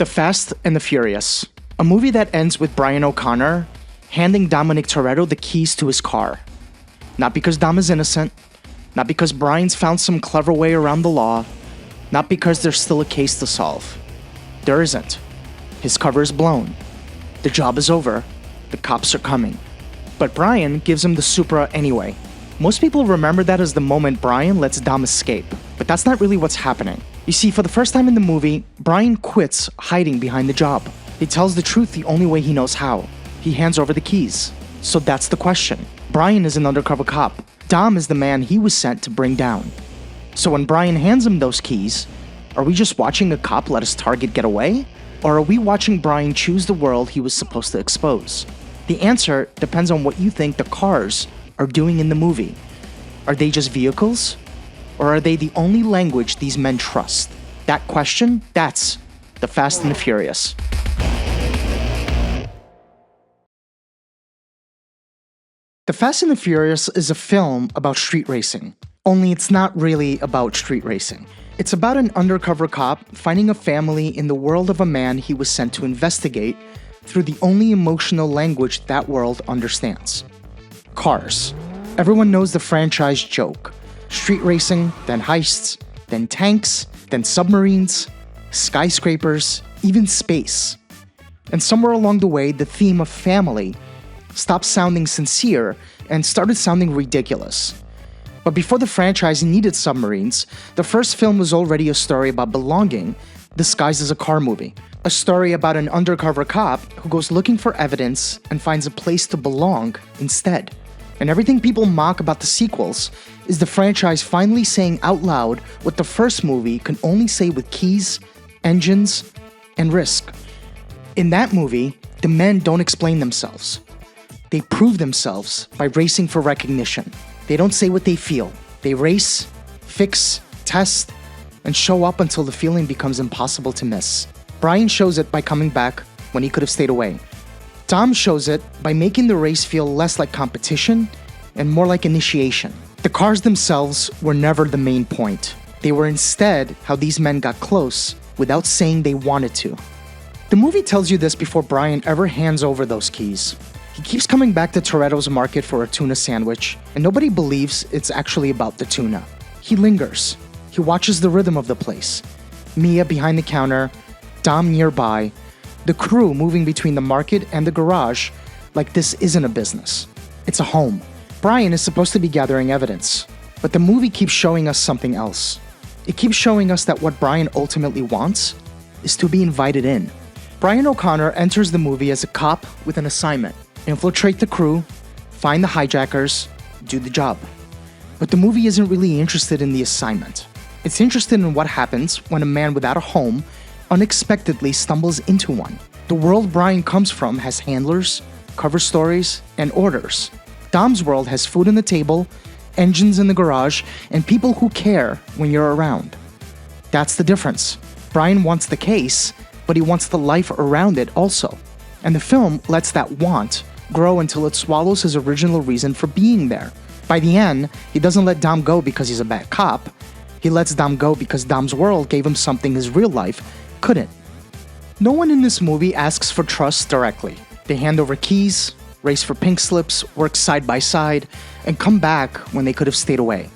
The Fast and the Furious, a movie that ends with Brian O'Connor handing Dominic Toretto the keys to his car. Not because Dom is innocent, not because Brian's found some clever way around the law, not because there's still a case to solve. There isn't. His cover is blown. The job is over. The cops are coming. But Brian gives him the Supra anyway. Most people remember that as the moment Brian lets Dom escape, but that's not really what's happening. You see, for the first time in the movie, Brian quits hiding behind the job. He tells the truth the only way he knows how. He hands over the keys. So that's the question. Brian is an undercover cop. Dom is the man he was sent to bring down. So when Brian hands him those keys, are we just watching a cop let his target get away? Or are we watching Brian choose the world he was supposed to expose? The answer depends on what you think the cars are doing in the movie. Are they just vehicles? Or are they the only language these men trust? That question, that's The Fast and the Furious. The Fast and the Furious is a film about street racing. Only it's not really about street racing. It's about an undercover cop finding a family in the world of a man he was sent to investigate through the only emotional language that world understands. Cars. Everyone knows the franchise joke. Street racing, then heists, then tanks, then submarines, skyscrapers, even space. And somewhere along the way, the theme of family stopped sounding sincere and started sounding ridiculous. But before the franchise needed submarines, the first film was already a story about belonging disguised as a car movie. A story about an undercover cop who goes looking for evidence and finds a place to belong instead. And everything people mock about the sequels is the franchise finally saying out loud what the first movie can only say with keys, engines, and risk. In that movie, the men don't explain themselves. They prove themselves by racing for recognition. They don't say what they feel. They race, fix, test, and show up until the feeling becomes impossible to miss. Brian shows it by coming back when he could have stayed away. Dom shows it by making the race feel less like competition and more like initiation. The cars themselves were never the main point. They were instead how these men got close without saying they wanted to. The movie tells you this before Brian ever hands over those keys. He keeps coming back to Toretto's market for a tuna sandwich, and nobody believes it's actually about the tuna. He lingers. He watches the rhythm of the place. Mia behind the counter, Dom nearby, the crew moving between the market and the garage like this isn't a business. It's a home. Brian is supposed to be gathering evidence, but the movie keeps showing us something else. It keeps showing us that what Brian ultimately wants is to be invited in. Brian O'Connor enters the movie as a cop with an assignment: infiltrate the crew, find the hijackers, do the job. But the movie isn't really interested in the assignment. It's interested in what happens when a man without a home unexpectedly stumbles into one. The world Brian comes from has handlers, cover stories, and orders. Dom's world has food on the table, engines in the garage, and people who care when you're around. That's the difference. Brian wants the case, but he wants the life around it also. And the film lets that want grow until it swallows his original reason for being there. By the end, he doesn't let Dom go because he's a bad cop. He lets Dom go because Dom's world gave him something his real life couldn't. No one in this movie asks for trust directly. They hand over keys, race for pink slips, work side by side, and come back when they could have stayed away.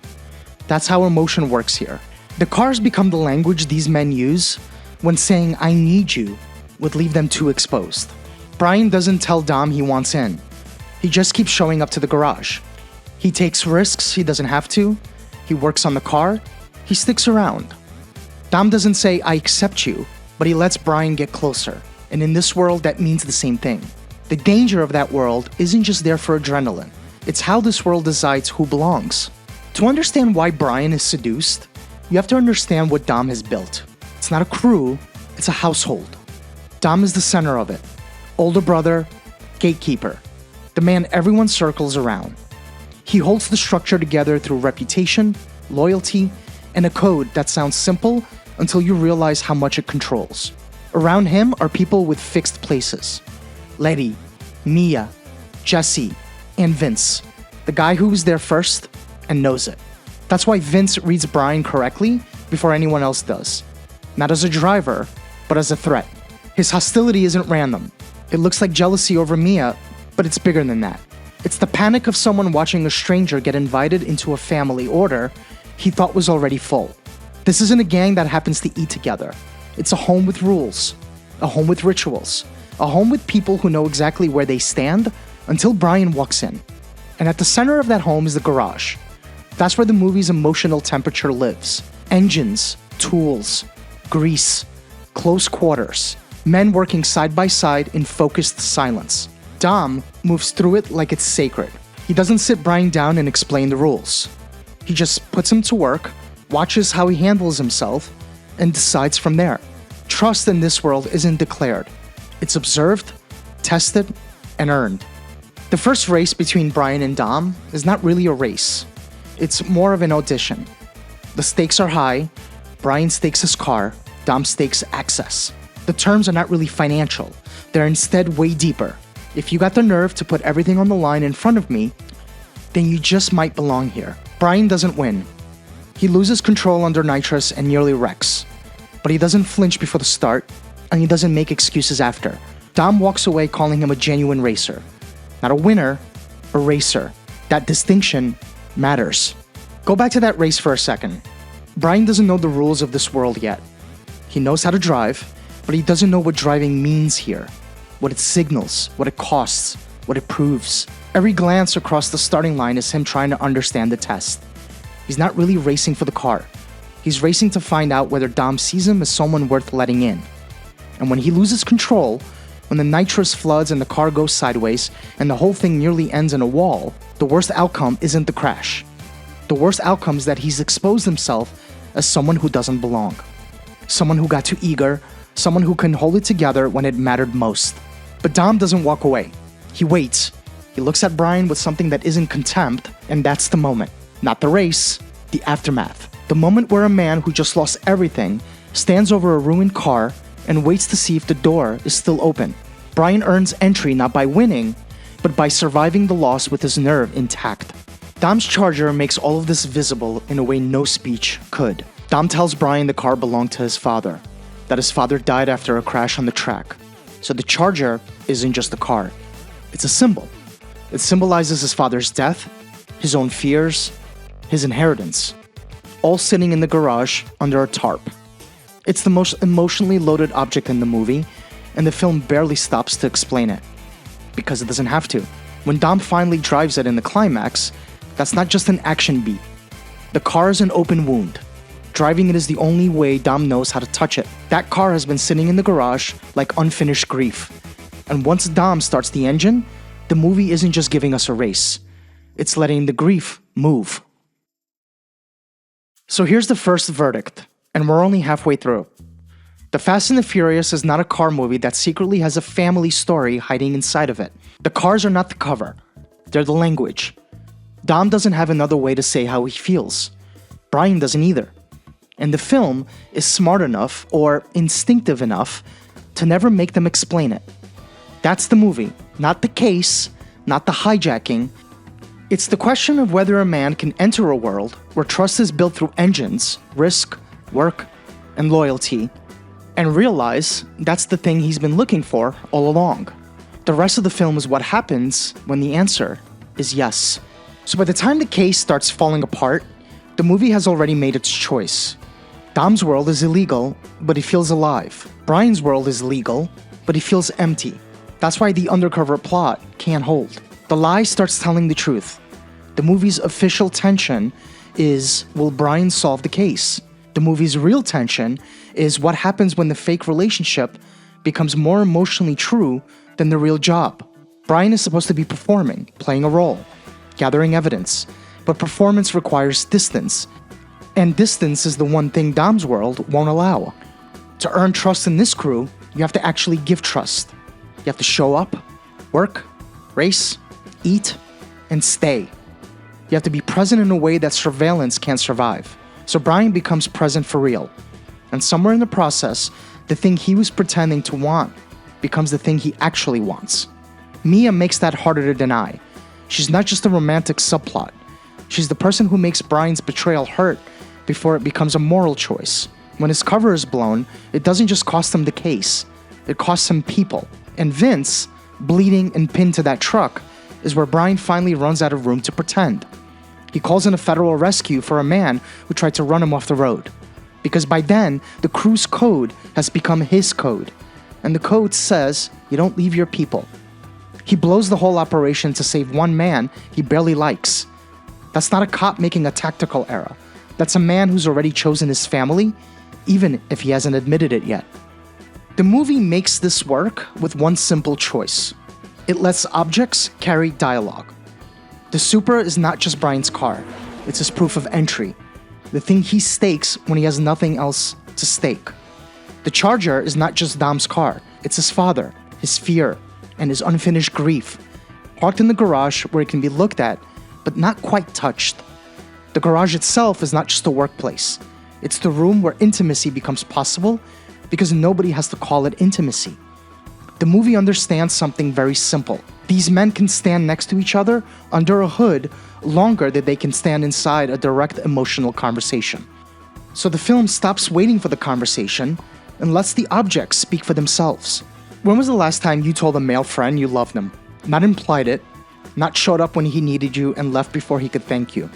That's how emotion works here. The cars become the language these men use when saying "I need you" would leave them too exposed. Brian doesn't tell Dom he wants in. He just keeps showing up to the garage. He takes risks he doesn't have to. He works on the car. He sticks around. Dom doesn't say "I accept you," but he lets Brian get closer. And in this world, that means the same thing. The danger of that world isn't just there for adrenaline. It's how this world decides who belongs. To understand why Brian is seduced, you have to understand what Dom has built. It's not a crew, it's a household. Dom is the center of it. Older brother, gatekeeper, the man everyone circles around. He holds the structure together through reputation, loyalty, and a code that sounds simple until you realize how much it controls. Around him are people with fixed places. Letty, Mia, Jesse, and Vince, the guy who was there first and knows it. That's why Vince reads Brian correctly before anyone else does. Not as a driver, but as a threat. His hostility isn't random. It looks like jealousy over Mia, but it's bigger than that. It's the panic of someone watching a stranger get invited into a family order he thought was already full. This isn't a gang that happens to eat together. It's a home with rules, a home with rituals, a home with people who know exactly where they stand until Brian walks in. And at the center of that home is the garage. That's where the movie's emotional temperature lives. Engines, tools, grease, close quarters, men working side by side in focused silence. Dom moves through it like it's sacred. He doesn't sit Brian down and explain the rules. He just puts him to work, watches how he handles himself, and decides from there. Trust in this world isn't declared. It's observed, tested, and earned. The first race between Brian and Dom is not really a race. It's more of an audition. The stakes are high. Brian stakes his car. Dom stakes access. The terms are not really financial. They're instead way deeper. If you got the nerve to put everything on the line in front of me, then you just might belong here. Brian doesn't win. He loses control under nitrous and nearly wrecks. But he doesn't flinch before the start, and he doesn't make excuses after. Dom walks away calling him a genuine racer. Not a winner, a racer. That distinction matters. Go back to that race for a second. Brian doesn't know the rules of this world yet. He knows how to drive, but he doesn't know what driving means here. What it signals, what it costs, what it proves. Every glance across the starting line is him trying to understand the test. He's not really racing for the car. He's racing to find out whether Dom sees him as someone worth letting in. And when he loses control, when the nitrous floods and the car goes sideways and the whole thing nearly ends in a wall, the worst outcome isn't the crash. The worst outcome is that he's exposed himself as someone who doesn't belong. Someone who got too eager, someone who couldn't hold it together when it mattered most. But Dom doesn't walk away. He waits. He looks at Brian with something that isn't contempt, and that's the moment. Not the race, the aftermath. The moment where a man who just lost everything stands over a ruined car and waits to see if the door is still open. Brian earns entry not by winning, but by surviving the loss with his nerve intact. Dom's Charger makes all of this visible in a way no speech could. Dom tells Brian the car belonged to his father, that his father died after a crash on the track. So the Charger isn't just a car. It's a symbol. It symbolizes his father's death, his own fears, his inheritance, all sitting in the garage under a tarp. It's the most emotionally loaded object in the movie, and the film barely stops to explain it. Because it doesn't have to. When Dom finally drives it in the climax, that's not just an action beat. The car is an open wound. Driving it is the only way Dom knows how to touch it. That car has been sitting in the garage like unfinished grief. And once Dom starts the engine, the movie isn't just giving us a race. It's letting the grief move. So here's the first verdict, and we're only halfway through. The Fast and the Furious is not a car movie that secretly has a family story hiding inside of it. The cars are not the cover. They're the language. Dom doesn't have another way to say how he feels. Brian doesn't either. And the film is smart enough, or instinctive enough, to never make them explain it. That's the movie, not the case, not the hijacking. It's the question of whether a man can enter a world where trust is built through engines, risk, work, and loyalty, and realize that's the thing he's been looking for all along. The rest of the film is what happens when the answer is yes. So by the time the case starts falling apart, the movie has already made its choice. Dom's world is illegal, but he feels alive. Brian's world is legal, but he feels empty. That's why the undercover plot can't hold. The lie starts telling the truth. The movie's official tension is, will Brian solve the case? The movie's real tension is what happens when the fake relationship becomes more emotionally true than the real job. Brian is supposed to be performing, playing a role, gathering evidence, but performance requires distance. And distance is the one thing Dom's world won't allow. To earn trust in this crew, you have to actually give trust. You have to show up, work, race, eat, and stay. You have to be present in a way that surveillance can't survive. So Brian becomes present for real. And somewhere in the process, the thing he was pretending to want becomes the thing he actually wants. Mia makes that harder to deny. She's not just a romantic subplot. She's the person who makes Brian's betrayal hurt before it becomes a moral choice. When his cover is blown, it doesn't just cost him the case. It costs him people. And Vince, bleeding and pinned to that truck, is where Brian finally runs out of room to pretend. He calls in a federal rescue for a man who tried to run him off the road. Because by then, the crew's code has become his code. And the code says, you don't leave your people. He blows the whole operation to save one man he barely likes. That's not a cop making a tactical error. That's a man who's already chosen his family, even if he hasn't admitted it yet. The movie makes this work with one simple choice. It lets objects carry dialogue. The Supra is not just Brian's car, it's his proof of entry, the thing he stakes when he has nothing else to stake. The Charger is not just Dom's car, it's his father, his fear, and his unfinished grief, parked in the garage where it can be looked at, but not quite touched. The garage itself is not just a workplace, it's the room where intimacy becomes possible because nobody has to call it intimacy. The movie understands something very simple. These men can stand next to each other under a hood longer than they can stand inside a direct emotional conversation. So the film stops waiting for the conversation and lets the objects speak for themselves. When was the last time you told a male friend you loved him? Not implied it, not showed up when he needed you and left before he could thank you.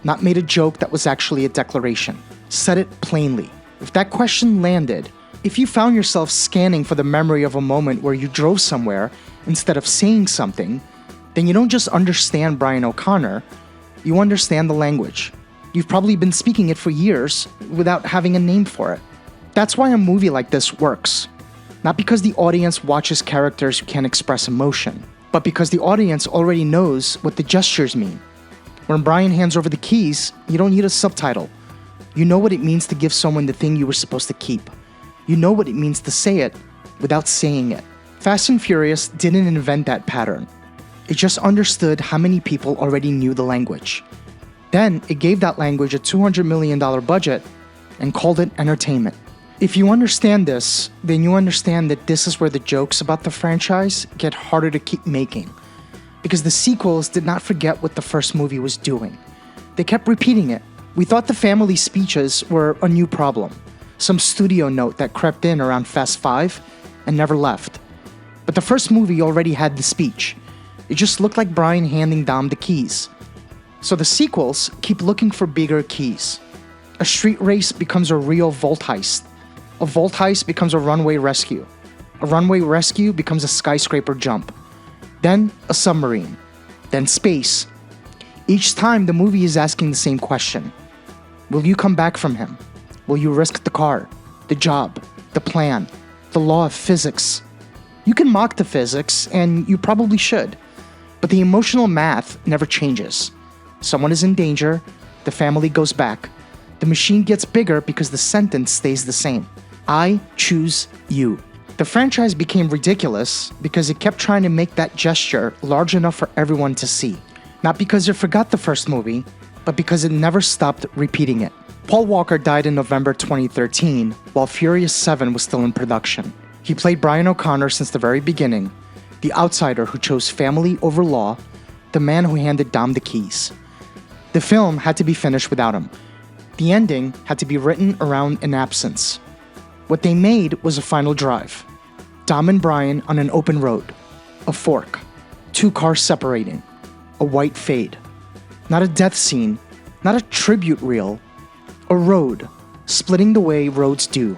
Not made a joke that was actually a declaration. Said it plainly. If that question landed, if you found yourself scanning for the memory of a moment where you drove somewhere instead of saying something, then you don't just understand Brian O'Connor, you understand the language. You've probably been speaking it for years without having a name for it. That's why a movie like this works. Not because the audience watches characters who can't express emotion, but because the audience already knows what the gestures mean. When Brian hands over the keys, you don't need a subtitle. You know what it means to give someone the thing you were supposed to keep. You know what it means to say it without saying it. Fast and Furious didn't invent that pattern. It just understood how many people already knew the language. Then it gave that language a $200 million budget and called it entertainment. If you understand this, then you understand that this is where the jokes about the franchise get harder to keep making. Because the sequels did not forget what the first movie was doing. They kept repeating it. We thought the family speeches were a new problem. Some studio note that crept in around Fast 5 and never left. But the first movie already had the speech. It just looked like Brian handing Dom the keys. So the sequels keep looking for bigger keys. A street race becomes a real vault heist. A vault heist becomes a runway rescue. A runway rescue becomes a skyscraper jump. Then a submarine. Then space. Each time the movie is asking the same question. Will you come back from him? Will you risk the car, the job, the plan, the law of physics? You can mock the physics, and you probably should, but the emotional math never changes. Someone is in danger, the family goes back. The machine gets bigger because the sentence stays the same. I choose you. The franchise became ridiculous because it kept trying to make that gesture large enough for everyone to see. Not because it forgot the first movie, but because it never stopped repeating it. Paul Walker died in November 2013, while Furious 7 was still in production. He played Brian O'Connor since the very beginning, the outsider who chose family over law, the man who handed Dom the keys. The film had to be finished without him. The ending had to be written around an absence. What they made was a final drive. Dom and Brian on an open road. A fork. Two cars separating. A white fade. Not a death scene, not a tribute reel. A road, splitting the way roads do.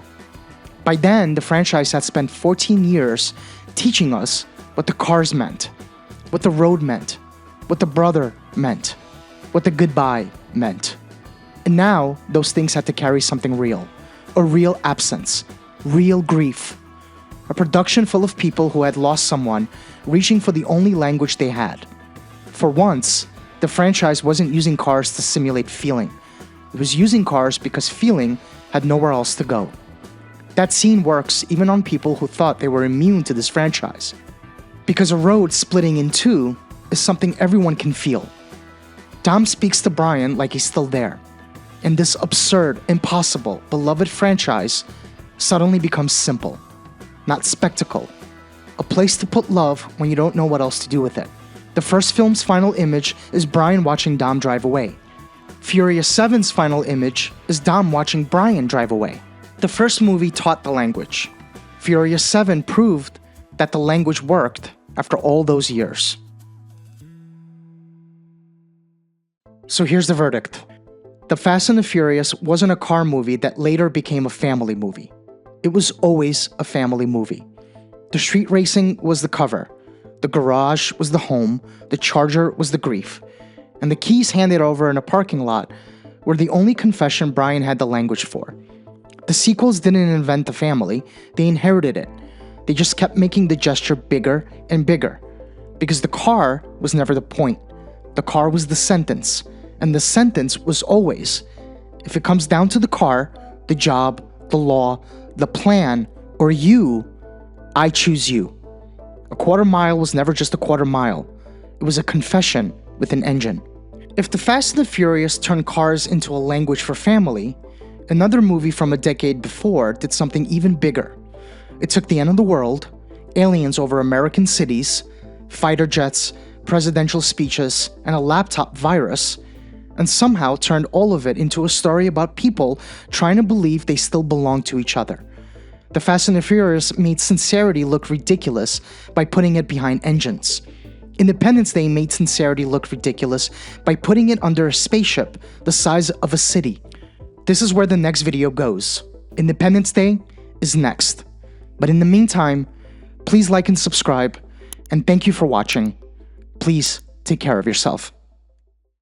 By then, the franchise had spent 14 years teaching us what the cars meant, what the road meant, what the brother meant, what the goodbye meant. And now, those things had to carry something real. A real absence, real grief. A production full of people who had lost someone, reaching for the only language they had. For once, the franchise wasn't using cars to simulate feeling. It was using cars because feeling had nowhere else to go. That scene works even on people who thought they were immune to this franchise. Because a road splitting in two is something everyone can feel. Dom speaks to Brian like he's still there. And this absurd, impossible, beloved franchise suddenly becomes simple. Not spectacle. A place to put love when you don't know what else to do with it. The first film's final image is Brian watching Dom drive away. Furious 7's final image is Dom watching Brian drive away. The first movie taught the language. Furious 7 proved that the language worked after all those years. So here's the verdict. The Fast and the Furious wasn't a car movie that later became a family movie. It was always a family movie. The street racing was the cover, the garage was the home, the charger was the grief, and the keys handed over in a parking lot were the only confession Brian had the language for. The sequels didn't invent the family, they inherited it. They just kept making the gesture bigger and bigger. Because the car was never the point. The car was the sentence. And the sentence was always, if it comes down to the car, the job, the law, the plan, or you, I choose you. A quarter mile was never just a quarter mile. It was a confession with an engine. If The Fast and the Furious turned cars into a language for family, another movie from a decade before did something even bigger. It took the end of the world, aliens over American cities, fighter jets, presidential speeches, and a laptop virus, and somehow turned all of it into a story about people trying to believe they still belong to each other. The Fast and the Furious made sincerity look ridiculous by putting it behind engines. Independence Day made sincerity look ridiculous by putting it under a spaceship the size of a city. This is where the next video goes. Independence Day is next. But in the meantime, please like and subscribe, and thank you for watching. Please take care of yourself.